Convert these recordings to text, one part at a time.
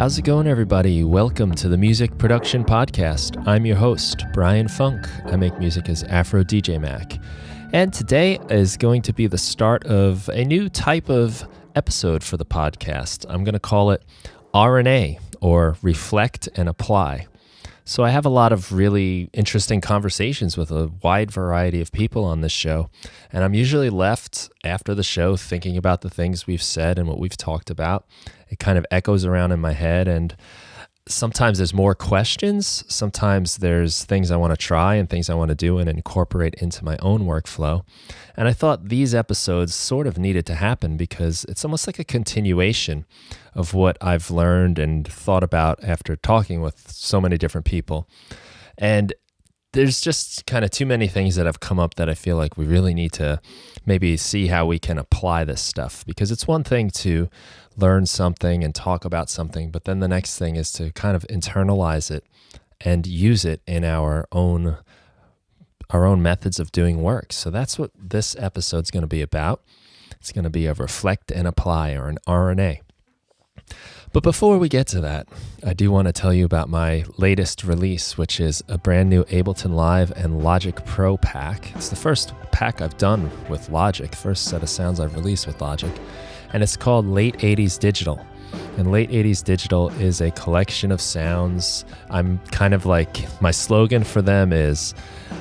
How's it going, everybody? Welcome to the Music Production Podcast. I'm your host, Brian Funk. I make music as AfroDJMac. And today is going to be the start of a new type of episode for the podcast. I'm going to call it R&A, or Reflect and Apply. So I have a lot of really interesting conversations with a wide variety of people on this show, and I'm usually left after the show thinking about the things we've said and what we've talked about. It kind of echoes around in my head, and sometimes there's more questions. Sometimes there's things I want to try and things I want to do and incorporate into my own workflow. And I thought these episodes sort of needed to happen because it's almost like a continuation of what I've learned and thought about after talking with so many different people. And there's just kind of too many things that have come up that I feel like we really need to maybe see how we can apply this stuff. Because it's one thing to learn something and talk about something, but then the next thing is to kind of internalize it and use it in our own methods of doing work. So that's what this episode's going to be about. It's going to be a reflect and apply, or an R&A. But before we get to that, I do want to tell you about my latest release, which is a brand new Ableton Live and Logic Pro pack. It's the first pack I've done with Logic, first set of sounds I've released with Logic, and it's called Late 80s Digital. And Late 80s Digital is a collection of sounds. I'm kind of like, my slogan for them is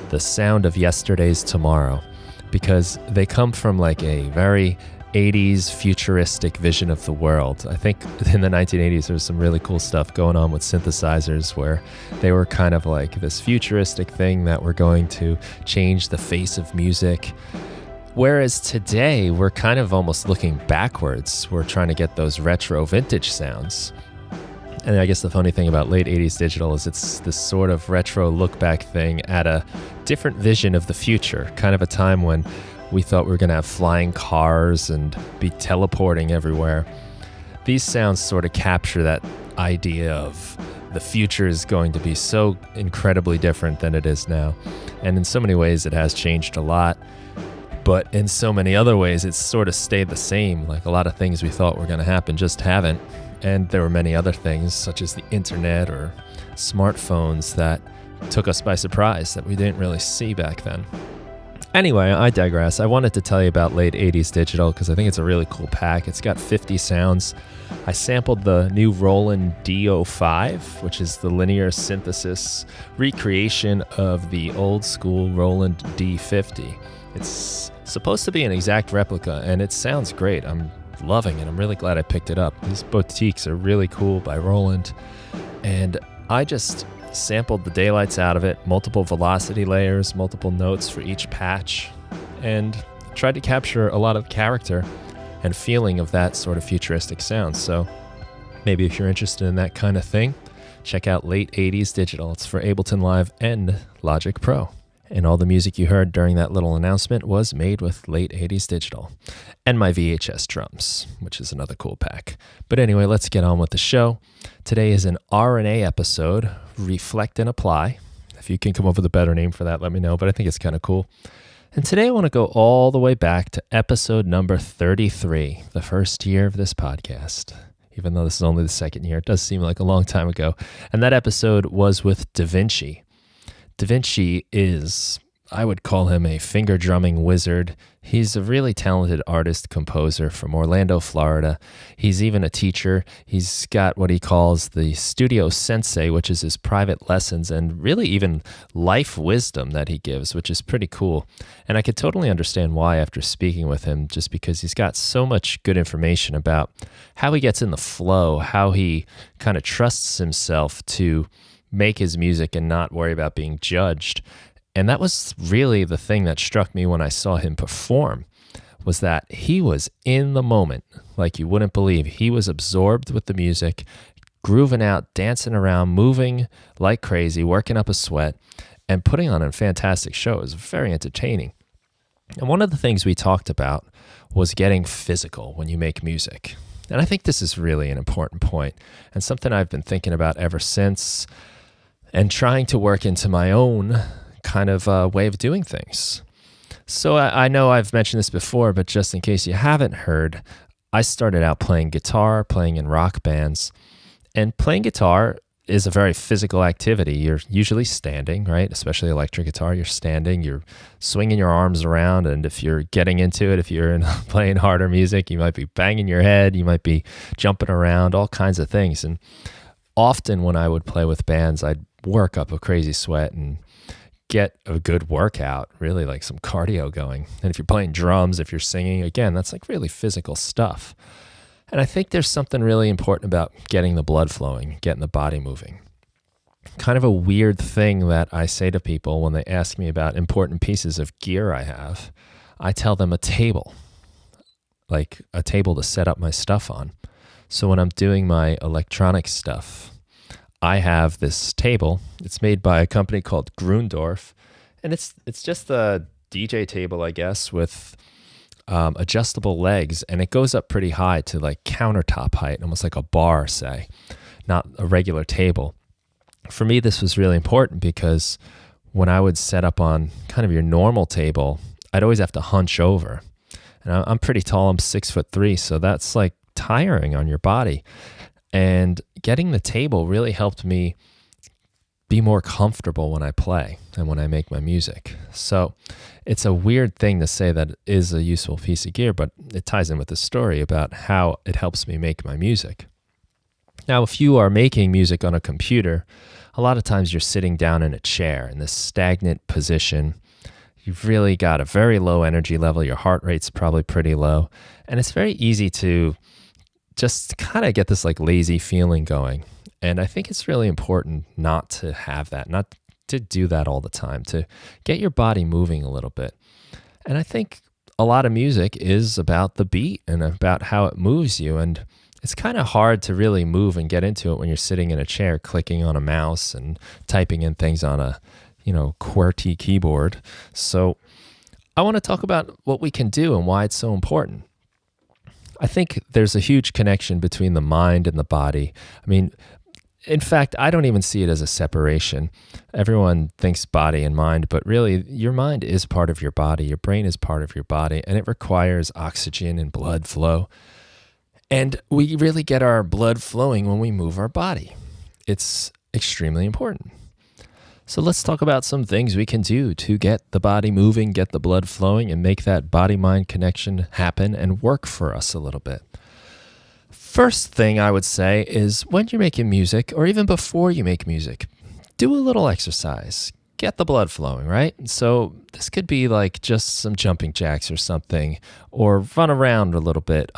the sound of yesterday's tomorrow, because they come from like a very 80s futuristic vision of the world. I think in the 1980s there was some really cool stuff going on with synthesizers where they were kind of like this futuristic thing that were going to change the face of music. Whereas today we're kind of almost looking backwards. We're trying to get those retro vintage sounds. And I guess the funny thing about Late 80s Digital is it's this sort of retro look back thing at a different vision of the future, kind of a time when we thought we were going to have flying cars and be teleporting everywhere. These sounds sort of capture that idea of the future is going to be so incredibly different than it is now. And in so many ways it has changed a lot, but in so many other ways it's sort of stayed the same. Like a lot of things we thought were going to happen just haven't. And there were many other things, such as the internet or smartphones, that took us by surprise that we didn't really see back then. Anyway, I digress. I wanted to tell you about Late 80s Digital because I think it's a really cool pack. It's got 50 sounds. I sampled the new Roland D05, which is the linear synthesis recreation of the old school Roland D50. It's supposed to be an exact replica, and it sounds great. I'm loving it. I'm really glad I picked it up. These boutiques are really cool by Roland, and I just sampled the daylights out of it, multiple velocity layers, multiple notes for each patch, and tried to capture a lot of character and feeling of that sort of futuristic sound. So maybe if you're interested in that kind of thing, check out Late 80s Digital. It's for Ableton Live and Logic Pro. And all the music you heard during that little announcement was made with Late 80s Digital. And my VHS drums, which is another cool pack. But anyway, let's get on with the show. Today is an R&A episode, Reflect and Apply. If you can come up with a better name for that, let me know, but I think it's kind of cool. And today I want to go all the way back to episode number 33, the first year of this podcast. Even though this is only the second year, it does seem like a long time ago. And that episode was with DiViNCi. DiViNCi is, I would call him a finger drumming wizard. He's a really talented artist, composer from Orlando, Florida. He's even a teacher. He's got what he calls the studio sensei, which is his private lessons and really even life wisdom that he gives, which is pretty cool. And I could totally understand why after speaking with him, just because he's got so much good information about how he gets in the flow, how he kind of trusts himself to make his music and not worry about being judged. And that was really the thing that struck me when I saw him perform, was that he was in the moment like you wouldn't believe. He was absorbed with the music, grooving out, dancing around, moving like crazy, working up a sweat, and putting on a fantastic show. It was very entertaining. And one of the things we talked about was getting physical when you make music. And I think this is really an important point and something I've been thinking about ever since, and trying to work into my own kind of way of doing things. So I know I've mentioned this before, but just in case you haven't heard, I started out playing guitar, playing in rock bands, And playing guitar is a very physical activity. You're usually standing, right? Especially electric guitar, you're standing, you're swinging your arms around. And if you're getting into it, if you're playing harder music, you might be banging your head, you might be jumping around, all kinds of things. And often when I would play with bands, I'd work up a crazy sweat and get a good workout, really like some cardio going. And if you're playing drums, if you're singing, again, that's like really physical stuff. And I think there's something really important about getting the blood flowing, getting the body moving. Kind of a weird thing that I say to people when they ask me about important pieces of gear I have, I tell them a table, like a table to set up my stuff on. So when I'm doing my electronic stuff, I have this table. It's made by a company called Grundorf, and it's just a DJ table, I guess, with adjustable legs, and it goes up pretty high to like countertop height, almost like a bar, say, not a regular table. For me, this was really important because when I would set up on kind of your normal table, I'd always have to hunch over. And I'm pretty tall, I'm 6'3", so that's like tiring on your body. And getting the table really helped me be more comfortable when I play and when I make my music. So it's a weird thing to say that it is a useful piece of gear, but it ties in with the story about how it helps me make my music. Now, if you are making music on a computer, a lot of times you're sitting down in a chair in this stagnant position. You've really got a very low energy level. Your heart rate's probably pretty low. And it's very easy to just kind of get this like lazy feeling going. And I think it's really important not to have that, not to do that all the time, to get your body moving a little bit. And I think a lot of music is about the beat and about how it moves you. And it's kind of hard to really move and get into it when you're sitting in a chair, clicking on a mouse and typing in things on a, QWERTY keyboard. So I want to talk about what we can do and why it's so important. I think there's a huge connection between the mind and the body. I mean, in fact, I don't even see it as a separation. Everyone thinks body and mind, but really your mind is part of your body. Your brain is part of your body, and it requires oxygen and blood flow. And we really get our blood flowing when we move our body. It's extremely important. So let's talk about some things we can do to get the body moving, get the blood flowing, and make that body-mind connection happen and work for us a little bit. First thing I would say is when you're making music, or even before you make music, do a little exercise. Get the blood flowing, right? So this could be like just some jumping jacks or something, or run around a little bit.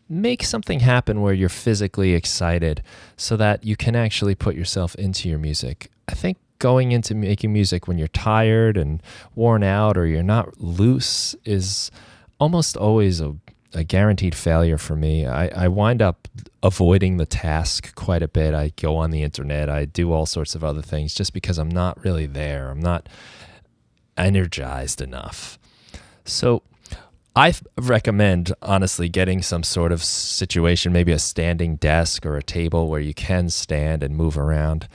Make something happen where you're physically excited so that you can actually put yourself into your music. I think going into making music when you're tired and worn out or you're not loose is almost always a guaranteed failure for me. I wind up avoiding the task quite a bit. I go on the internet. I do all sorts of other things just because I'm not really there. I'm not energized enough. So I recommend, honestly, getting some sort of situation, maybe a standing desk or a table where you can stand and move around.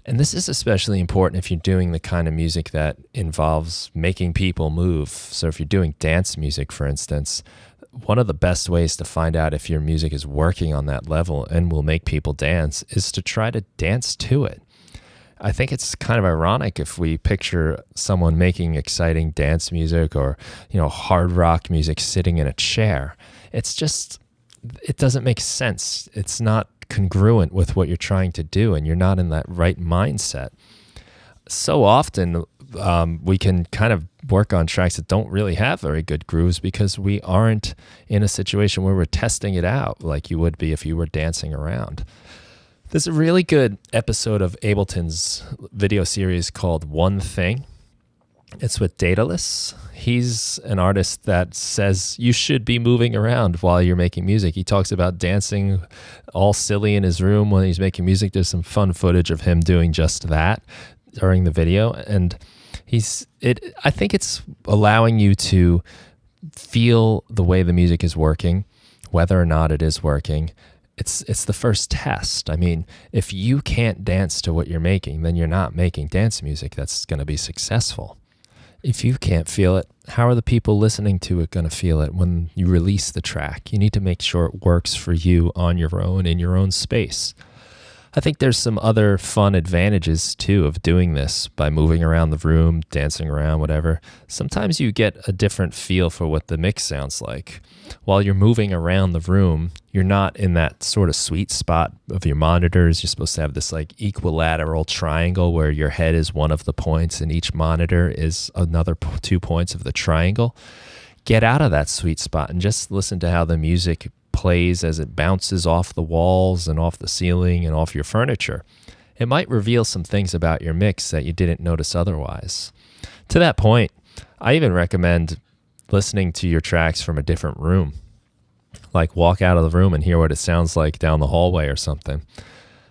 And this is especially important if you're doing the kind of music that involves making people move. So if you're doing dance music, for instance, one of the best ways to find out if your music is working on that level and will make people dance is to try to dance to it. I think it's kind of ironic if we picture someone making exciting dance music or, hard rock music sitting in a chair. It doesn't make sense. It's not congruent with what you're trying to do, and you're not in that right mindset. So often we can kind of work on tracks that don't really have very good grooves because we aren't in a situation where we're testing it out like you would be if you were dancing around. There's a really good episode of Ableton's video series called One Thing. It's with Daedalus. He's an artist that says you should be moving around while you're making music. He talks about dancing all silly in his room when he's making music. There's some fun footage of him doing just that during the video. And I think it's allowing you to feel the way the music is working, whether or not it is working. It's the first test. I mean, if you can't dance to what you're making, then you're not making dance music that's going to be successful. If you can't feel it, how are the people listening to it going to feel it when you release the track? You need to make sure it works for you on your own, in your own space. I think there's some other fun advantages too of doing this by moving around the room, dancing around, whatever. Sometimes you get a different feel for what the mix sounds like. While you're moving around the room, you're not in that sort of sweet spot of your monitors. You're supposed to have this like equilateral triangle where your head is one of the points and each monitor is another 2 points of the triangle. Get out of that sweet spot and just listen to how the music plays as it bounces off the walls and off the ceiling and off your furniture. It might reveal some things about your mix that you didn't notice otherwise. To that point, I even recommend listening to your tracks from a different room. Like walk out of the room and hear what it sounds like down the hallway or something.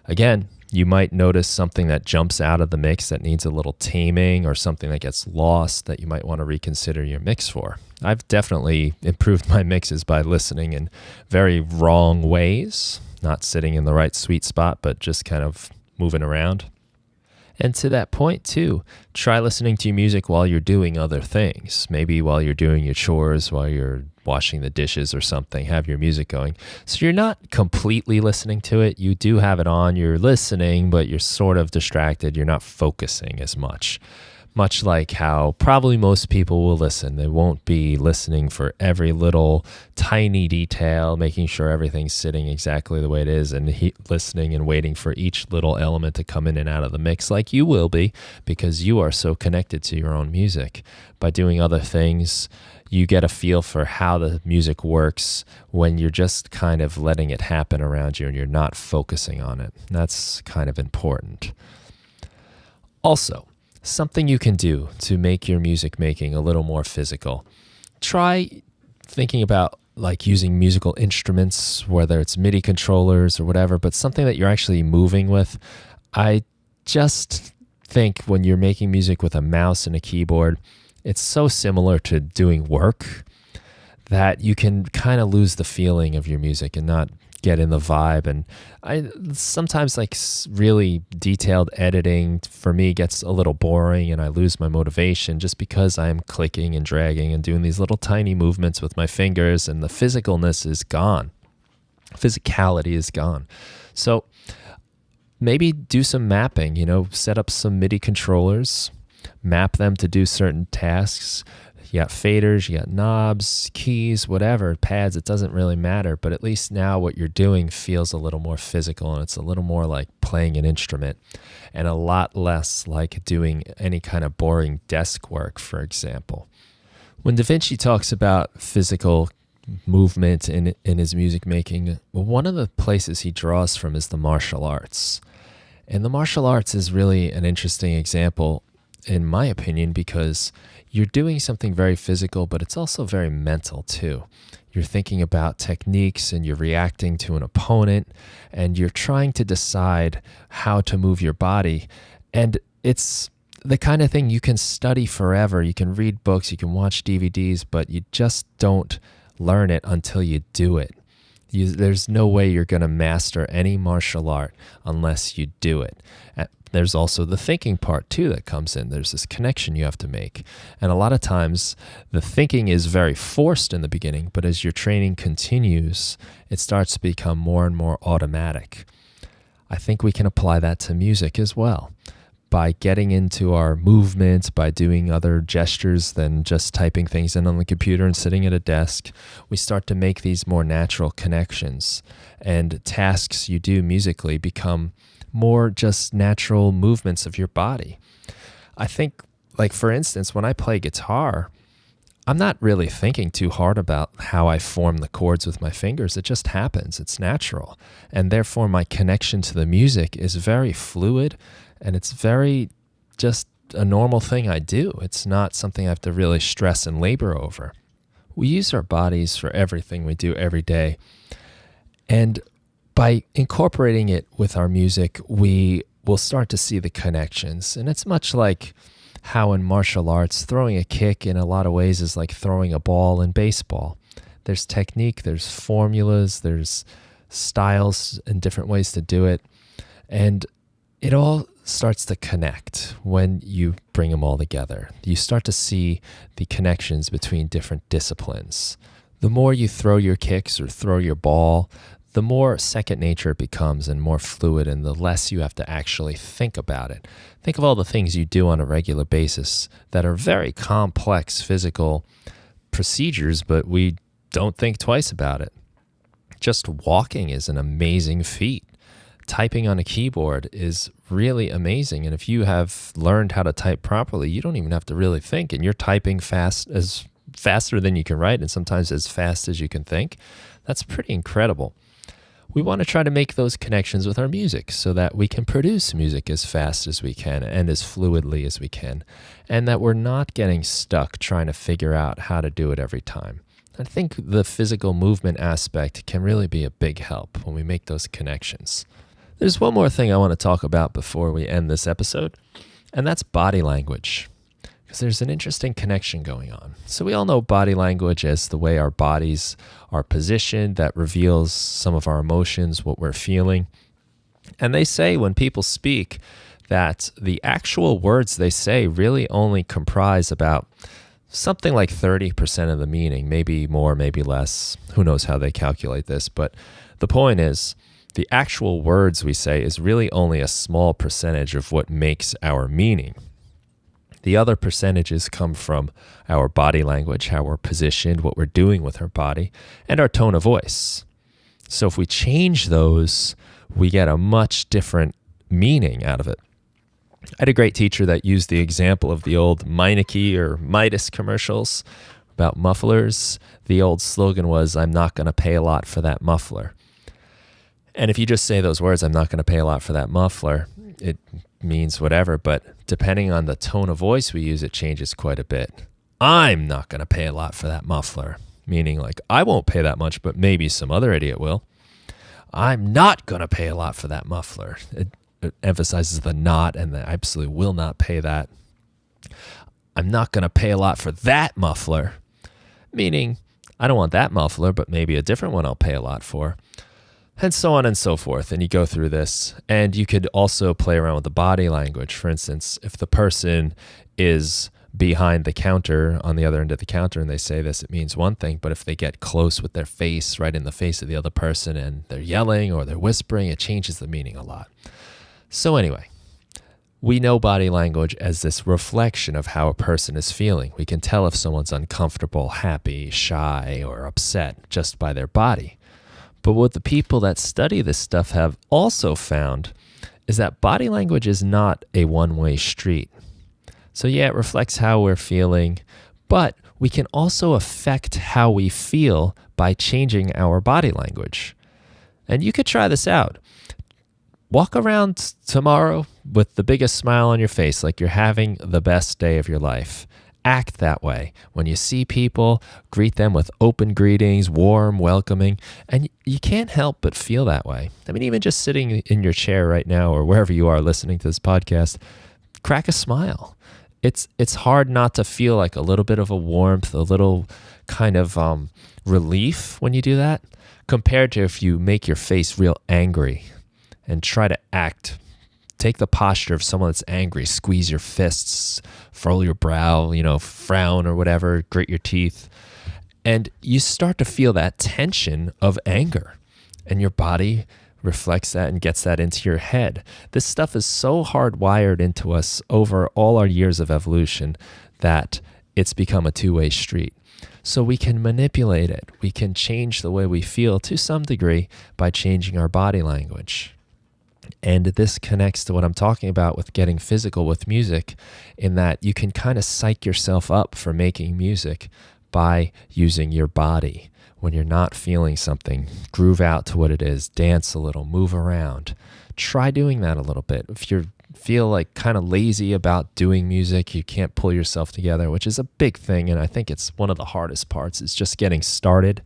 Again, you might notice something that jumps out of the mix that needs a little taming or something that gets lost that you might want to reconsider your mix for. I've definitely improved my mixes by listening in very wrong ways, not sitting in the right sweet spot, but just kind of moving around. And to that point too, try listening to your music while you're doing other things. Maybe while you're doing your chores, while you're washing the dishes or something, have your music going. So you're not completely listening to it. You do have it on, you're listening, but you're sort of distracted. You're not focusing as much. Much like how probably most people will listen. They won't be listening for every little tiny detail, making sure everything's sitting exactly the way it is, and listening and waiting for each little element to come in and out of the mix like you will be, because you are so connected to your own music. By doing other things, you get a feel for how the music works when you're just kind of letting it happen around you and you're not focusing on it. That's kind of important. Also, something you can do to make your music making a little more physical. Try thinking about like using musical instruments, whether it's MIDI controllers or whatever, but something that you're actually moving with. I just think when you're making music with a mouse and a keyboard, it's so similar to doing work that you can kind of lose the feeling of your music and not get in the vibe. And I sometimes like really detailed editing for me gets a little boring and I lose my motivation just because I'm clicking and dragging and doing these little tiny movements with my fingers and the physicalness is gone. Physicality is gone. So maybe do some mapping, set up some MIDI controllers, map them to do certain tasks. You got faders, you got knobs, keys, whatever, pads, it doesn't really matter. But at least now what you're doing feels a little more physical and it's a little more like playing an instrument and a lot less like doing any kind of boring desk work, for example. When DiViNCi talks about physical movement in his music making, one of the places he draws from is the martial arts. And the martial arts is really an interesting example, in my opinion, because you're doing something very physical, but it's also very mental too. You're thinking about techniques and you're reacting to an opponent and you're trying to decide how to move your body. And it's the kind of thing you can study forever. You can read books, you can watch DVDs, but you just don't learn it until you do it. There's no way you're going to master any martial art unless you do it. There's also the thinking part too that comes in. There's this connection you have to make. And a lot of times the thinking is very forced in the beginning, but as your training continues, it starts to become more and more automatic. I think we can apply that to music as well. By getting into our movements, by doing other gestures than just typing things in on the computer and sitting at a desk, we start to make these more natural connections. And tasks you do musically become more just natural movements of your body. I think, like for instance, when I play guitar, I'm not really thinking too hard about how I form the chords with my fingers. It just happens. It's natural. And therefore, my connection to the music is very fluid and it's very just a normal thing I do. It's not something I have to really stress and labor over. We use our bodies for everything we do every day. And by incorporating it with our music, we will start to see the connections. And it's much like how in martial arts, throwing a kick in a lot of ways is like throwing a ball in baseball. There's technique, there's formulas, there's styles and different ways to do it. And it all starts to connect when you bring them all together. You start to see the connections between different disciplines. The more you throw your kicks or throw your ball, the more second nature it becomes and more fluid, and the less you have to actually think about it. Think of all the things you do on a regular basis that are very complex physical procedures, but we don't think twice about it. Just walking is an amazing feat. Typing on a keyboard is really amazing. And if you have learned how to type properly, you don't even have to really think. And you're typing faster than you can write, and sometimes as fast as you can think. That's pretty incredible. We want to try to make those connections with our music so that we can produce music as fast as we can and as fluidly as we can, and that we're not getting stuck trying to figure out how to do it every time. I think the physical movement aspect can really be a big help when we make those connections. There's one more thing I want to talk about before we end this episode, and that's body language, because there's an interesting connection going on. So we all know body language as the way our bodies are positioned that reveals some of our emotions, what we're feeling. And they say when people speak that the actual words they say really only comprise about something like 30% of the meaning, maybe more, maybe less. Who knows how they calculate this? But the point is, the actual words we say is really only a small percentage of what makes our meaning. The other percentages come from our body language, how we're positioned, what we're doing with our body, and our tone of voice. So if we change those, we get a much different meaning out of it. I had a great teacher that used the example of the old Meineke or Midas commercials about mufflers. The old slogan was, "I'm not going to pay a lot for that muffler." And if you just say those words, "I'm not going to pay a lot for that muffler," it means whatever, but depending on the tone of voice we use, it changes quite a bit. "I'm not going to pay a lot for that muffler," meaning like I won't pay that much, but maybe some other idiot will. "I'm not going to pay a lot for that muffler." It emphasizes the not and the absolutely will not pay that. "I'm not going to pay a lot for that muffler," meaning I don't want that muffler, but maybe a different one I'll pay a lot for. And so on and so forth. And you go through this, and you could also play around with the body language. For instance, if the person is behind the counter, on the other end of the counter, and they say this, it means one thing. But if they get close with their face, right in the face of the other person, and they're yelling or they're whispering, it changes the meaning a lot. So anyway, we know body language as this reflection of how a person is feeling. We can tell if someone's uncomfortable, happy, shy, or upset just by their body. But what the people that study this stuff have also found is that body language is not a one-way street. So yeah, it reflects how we're feeling, but we can also affect how we feel by changing our body language. And you could try this out. Walk around tomorrow with the biggest smile on your face, like you're having the best day of your life. Act that way. When you see people, greet them with open greetings, warm, welcoming, and you can't help but feel that way. I mean, even just sitting in your chair right now or wherever you are listening to this podcast, crack a smile. It's hard not to feel like a little bit of a warmth, a little kind of relief when you do that, compared to if you make your face real angry and try to act. Take the posture of someone that's angry, squeeze your fists, furrow your brow, frown or whatever, grit your teeth. And you start to feel that tension of anger, and your body reflects that and gets that into your head. This stuff is so hardwired into us over all our years of evolution that it's become a two-way street. So we can manipulate it. We can change the way we feel to some degree by changing our body language. And this connects to what I'm talking about with getting physical with music, in that you can kind of psych yourself up for making music by using your body. When you're not feeling something, groove out to what it is, dance a little, move around. Try doing that a little bit. If you feel like kind of lazy about doing music, you can't pull yourself together, which is a big thing, and I think it's one of the hardest parts, is just getting started.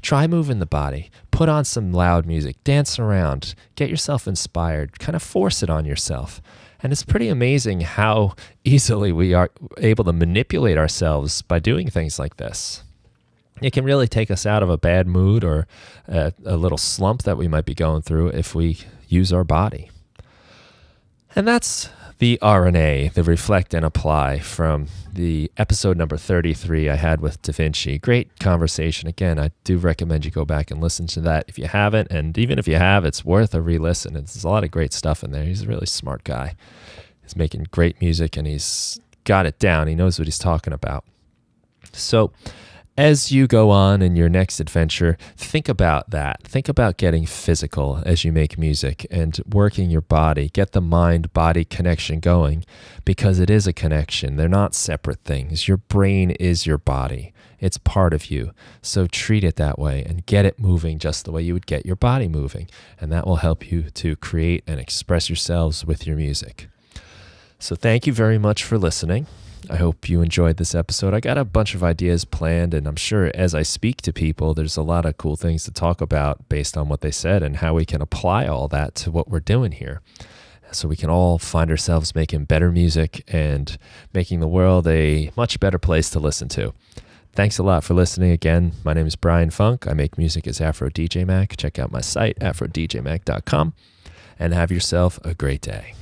Try moving the body, put on some loud music, dance around, get yourself inspired, kind of force it on yourself. And it's pretty amazing how easily we are able to manipulate ourselves by doing things like this. It can really take us out of a bad mood or a little slump that we might be going through if we use our body. And that's the RNA, the Reflect and Apply, from the episode number 33 I had with DiViNCi. Great conversation. Again, I do recommend you go back and listen to that if you haven't. And even if you have, it's worth a re-listen. There's a lot of great stuff in there. He's a really smart guy. He's making great music and he's got it down. He knows what he's talking about. So as you go on in your next adventure, think about that. Think about getting physical as you make music and working your body. Get the mind-body connection going, because it is a connection. They're not separate things. Your brain is your body. It's part of you. So treat it that way and get it moving just the way you would get your body moving. And that will help you to create and express yourselves with your music. So thank you very much for listening. I hope you enjoyed this episode. I got a bunch of ideas planned, and I'm sure as I speak to people, there's a lot of cool things to talk about based on what they said and how we can apply all that to what we're doing here. So we can all find ourselves making better music and making the world a much better place to listen to. Thanks a lot for listening again. My name is Brian Funk. I make music as AfroDJMac. Check out my site, AfroDJMac.com, and have yourself a great day.